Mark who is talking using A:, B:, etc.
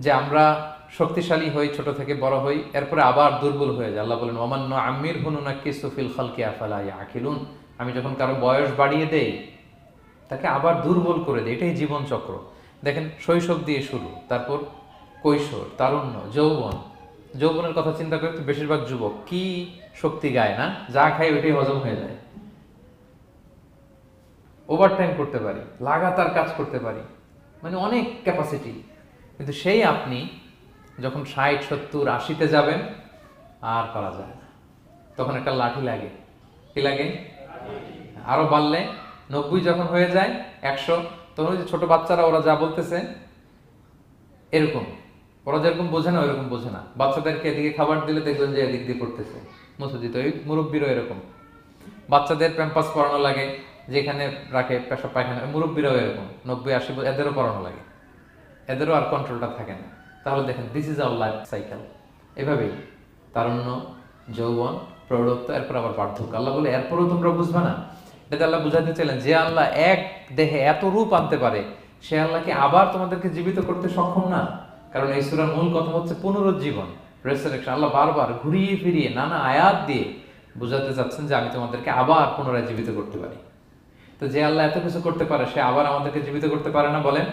A: যে আমরা শক্তিশালী হই, ছোট থেকে বড় হই, এরপরে আবার দুর্বল হয়ে যায়। আল্লাহ বলেন ওমান নুআম্মির নুনাক্কিসু ফিল খালকি আফালা ইয়াকিলুন, আমি যখন কারো বয়স বাড়িয়ে দেই তাকে আবার দুর্বল করে দেয়। এটাই জীবন চক্র। দেখেন, শৈশব দিয়ে শুরু, তারপর কৈশোর, তারুণ্য, যৌবন। যৌবনের কথা চিন্তা করে তো বেশিরভাগ যুবক কি শক্তি গায় না, যা খায় ওইটাই হজম হয়ে যায়। ওভারটাইম করতে পারি, লাগাতার কাজ করতে পারি, মানে অনেক ক্যাপাসিটি। কিন্তু সেই আপনি যখন 60, 70, 80-তে যাবেন আর করা যায় না, তখন একটা লাঠি লাগে। কি লাগে? আরো বাড়লে 90 যখন হয়ে যায়, 100, তখন ওই যে ছোট বাচ্চারা ওরা যা বলতেছে এরকম, ওরা যেরকম বোঝে না ওইরকম বোঝে না। বাচ্চাদেরকে এদিকে খাবার দিলে দেখবেন যে এদিক দিয়ে করতেছে, মুছে দিত। ওই মুরব্বীরও এরকম, বাচ্চাদের প্যাম্পাস পরানো লাগে, যেখানে রাখে পেশাব পায়খানা, মুরব্বীরাও এরকম 90, 80, এদেরও পরানো লাগে, এদেরও আর কন্ট্রোলটা থাকে না। তাহলে দেখেন, this is our life cycle. এভাবেই তারুণ্য, যৌবন, প্রৌঢ়ত্ব, এরপর আবার বার্ধক্য। আল্লাহ বলে এরপরও তোমরা বুঝবে না। এটাতে আল্লাহ বুঝাতে চাইলেন যে আল্লাহ এক দেহে এত রূপ আনতে পারে, সে আল্লাহকে আবার তোমাদেরকে জীবিত করতে সক্ষম না? কারণ এই সূরার মূল কথা হচ্ছে পুনরুজ্জীবন, রেসারেকশন। আল্লাহ বারবার ঘুরিয়ে ফিরিয়ে নানা আয়াত দিয়ে বুঝাতে চাচ্ছেন যে আমি তোমাদেরকে আবার পুনরায় জীবিত করতে পারি। তো যে আল্লাহ এত কিছু করতে পারে, সে আবার আমাদেরকে জীবিত করতে পারে না? বলেন।